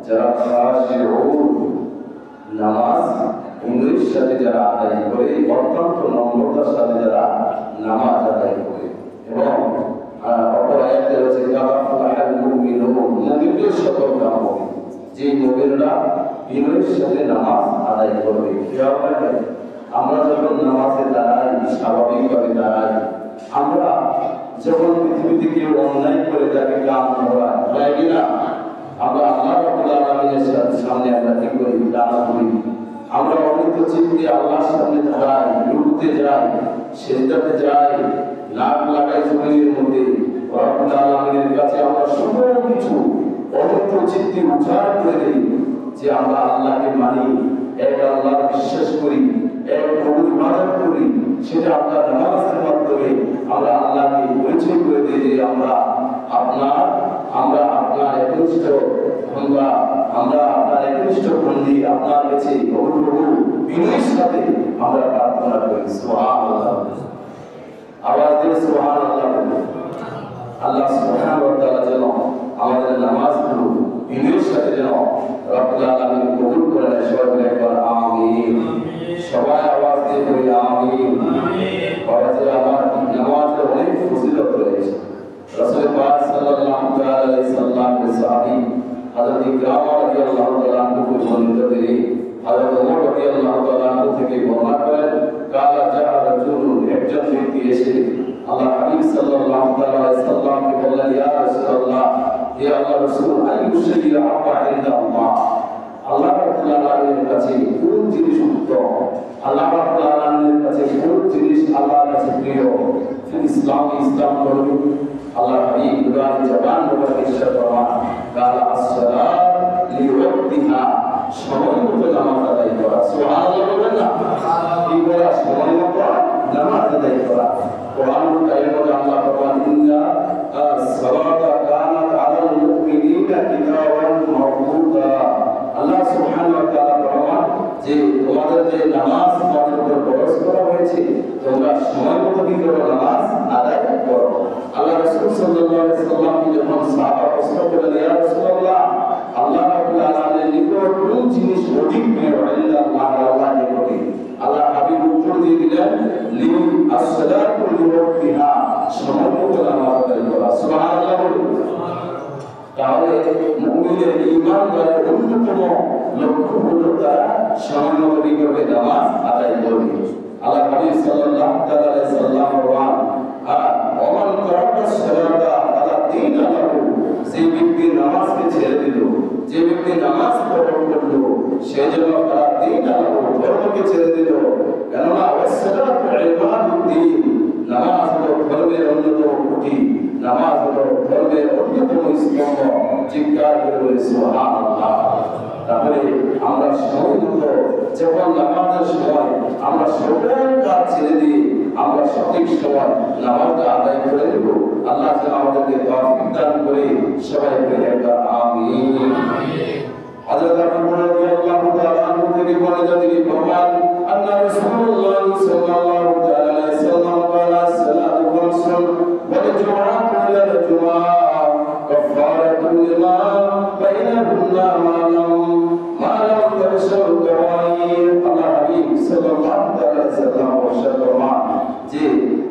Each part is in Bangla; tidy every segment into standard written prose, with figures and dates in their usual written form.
যারা খাশিউন নামাজ ইংলিশ সাথে যারা আদায় করে অত্যন্ত নম্রতার সাথে যারা নামাজ আদায় করে এবং অপর আয়াতে রয়েছে কাফাল মুমিনুন মুমিনদের সতর্কতা হবে যে মুমিনরা ইংলিশ সাথে নামাজ আদায় করবে কিভাবে আমরা যখন নামাজে দাঁড়াই স্বাভাবিকভাবে দাঁড়াই আমরা যখন পৃথিবীতে কেউ অন্যায় করে তাকে কাম ধরায় তাই কিনা আমরা আল্লাহ রাব্বুল আলামিনের সামনে আমরা কি করি দাঁড়া করি আমরা অমৃত চিত্তে আল্লাহর সামনে দাঁড়াই রুকুতে যাই সিজদাতে যাই নাক লাগাই জমিনের মধ্যে রব্বুল আলামিনের কাছে আমরা সকল কিছু অমৃত চিত্তে উচ্চারণ করে দিই যে আমরা আল্লাহকে মানি এক আল্লাহ বিশ্বাস করি এক প্রভুর ইবাদত করি সেটা আমরা নামাজের মাধ্যমে আমরা আল্লাহকে পরিচয় করে দিই যে আমরা আপনার একনিষ্ঠ আমরা আপনার একনিষ্ঠ বন্দী আপনার কাছে প্রভু বিনয়ের সাথে আমরা প্রার্থনা করি সুবহানাল্লাহ আওয়াজ দিয়ে সুবহানাল্লাহ আল্লাহ সুবহানাহু ওয়া তাআলা যেন আমাদের নামাজগুলো বিনয়ের সাথে যেন রব্বুল আলামিন কবুল করেন সবাই একবার আমিন সবাই আওয়াজ দিয়ে বলি আমিন আওয়াজে আমার নামাজের অনেক ফজিলত রয়েছে রাসূল পাক সাল্লাল্লাহু আলাইহি সাল্লামের সাহাবী হযরত ইকরাম রাদিয়াল্লাহু তাআলা আনহু বর্ণিত তিনি হযরত ওমর রাদিয়াল্লাহু তাআলা আনহু থেকে বর্ণনা করেন কালা জাআ রাজুলুন একজন ব্যক্তি এসে আল্লাহ হাবিব সাল্লাল্লাহু আলাইহি সাল্লামকে বললেন ইয়া রাসূলুল্লাহ ইয়া আল্লাহর রাসূল আইয়ু শাইইন আহাব্বু ইনদাল্লাহ আল্লাহ রাব্বুল আলামিনের কাছে কোন জিনিস উত্তম আল্লাহ রাব্বুল আলামিনের কাছে কোন জিনিস আল্লাহর কাছে প্রিয় ইসলাম ধর্ম আল্লাহ হাবিব দুআর জবান মুবারক ইরশাদ ফরমান কালা as-সালাত লিওয়াক্তিহা সময় মতো নামাজ আদায় করা সুবহানাল্লাহ বলেন না কি করা সময় মতো নামাজ আদায় করা কোরআনুল কারীমে আল্লাহ ফরমান ইন্না as-সালাতা কানাত আলাল মুমিনিনা কিতাবান মাওকুতা আল্লাহ সুবহানাহু ওয়া তাআলা ফরমান যে তোমাদের যে নামাজ তোমাদের উপর ফরজ করা হয়েছে তোমরা সময় মতো কি করো নামাজ আদায় করো আল্লাহ রাসূল সাল্লাল্লাহু আলাইহি ওয়াসাল্লাম যখন সাহাবা প্রশ্ন করলেন ইয়া রাসূলুল্লাহ আল্লাহ রাব্বুল আলামিনের নিকট কোন জিনিস অধিক প্রিয় আল্লাহ আল্লাহর নিকটে আল্লাহ হাবিব উত্তর দিয়ে দিলেন লি as-সালাতু লিওয়াক্তিহা সময় মতো নামাজ আদায় করা সুবহানাল্লাহ তাহলে মুমিনের ঈমানদারের অন্যতম লক্ষ্য হলো তারা সময় মতো কি করবে নামাজ আদায় করবে আল্লাহ হাবিব সাল্লাল্লাহু আলাইহি সাল্লাম বলেন ওমান তারাকা সালাতা আলা দীন আলাহু যে ব্যক্তি নামাজকে ছেড়ে দিল যে ব্যক্তি নামাজ পরখ করলো সে যেন আলা দীন আলাহু ধর্মকে ছেড়ে দিল কেননা ওয়াসসালাতু ইবাদুদ্দিন নামাজ হলো ধর্মের অন্যতম খুঁটি নামাজ হলো ধর্মের অন্যতম স্তম্ভ চিৎকার করে বলি সুবহানাল্লাহ তাহলে আমরা সময় মতো যখন নামাজের সময় আমরা সকল কাজ ছেড়ে দিয়ে আমরা সঠিক সময় নামাজটা আদায় করে দেব আল্লাহ যেন আমাদেরকে তৌফিক দান করে সবাই বলে একটা আমিন হযরত আবু হুরায়রা রাদিয়াল্লাহু তাআলা আনহু থেকে বর্ণিত তিনি ফরমান আন্না রাসূলুল্লাহ সাল্লাল্লাহু আলাইহি ওয়াসাল্লাম ক্বালা সালাতু খামসুন ওয়াল জুমআতু ইলাল জুমআ কাফারাতুন লিমা বাইনাহুন্না মা লাম তাশাউ কাওয়াইর আল্লাহ হাবিব সাল্লাল্লাহু আলাইহি ওয়াসাল্লাম ফরমান যে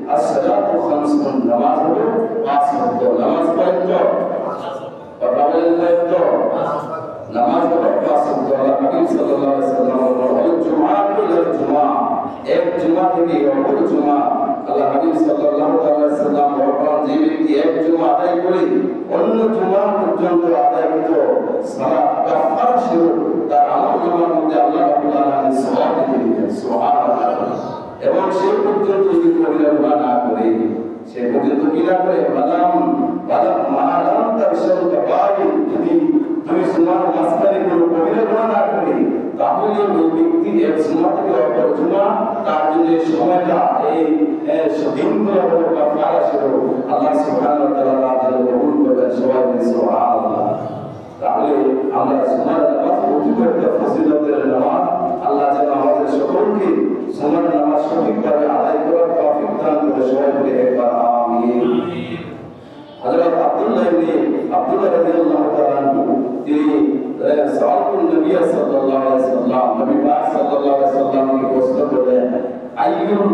as-salatu khamsun নামাজ হলো পাঁচ ওয়াক্ত নামাজ কয় তো কথা বলেন তো নামাজ হলো পাঁচ ওয়াক্ত আল্লাহ হাবিব সাল্লাল্লাহু আলাইহি ওয়াসাল্লাম বলেন জুমআ ইলা জুমআ এক জুমআ থেকে অপর জুমআ আল্লাহ হাবিব সাল্লাল্লাহু আলাইহি ওয়াসাল্লাম বলেন যে ব্যক্তি এক জুমআ আদায় করে অন্য জুমআ পর্যন্ত আদায়কৃত সালাত কাফারা স্বরূপ তার আমলনামার মধ্যে আল্লাহ রাব্বুল আলামিন সওয়াব দিয়ে দিবেন সুবহানাল্লাহ এবং সে পর্যন্ত যদি কবিরা গুনাহ না করে সে পর্যন্ত কি না করে বালাম মালাম তাশাউ কাবাইর যদি দুই সুমার মাসকারে কোনো কবিরা গুনাহ না করে তাহলে ওই ব্যক্তি এক সুমা থেকে অপর সুমা তার জন্য সময়টা এই দিনগুলো হলো কাফারা স্বরূপ আল্লাহ সুবহানাহু ওয়া তাআলা তাদের কবুল করবেন সবাই সুবহানাল্লাহ তাহলে আমরা সুমার নামাজ অতিরিক্ত ফজিলতের নামাজ আল্লাহ যেন আমাদের সকলকে সুমার নামাজ সঠিকভাবে আদায় করার তৌফিক দান করে সবাই বলে একবার আমিন হযরত আব্দুল্লাহ রাদিয়াল্লাহু তাআলা তিনি সাআলাতুন নবী সাল্লাল্লাহু আলাইহি ওয়াসাল্লাম, নবী পাক সাল্লাল্লাহু আলাইহি ওয়াসাল্লাম কে প্রশ্ন করলেন, আইয়ুল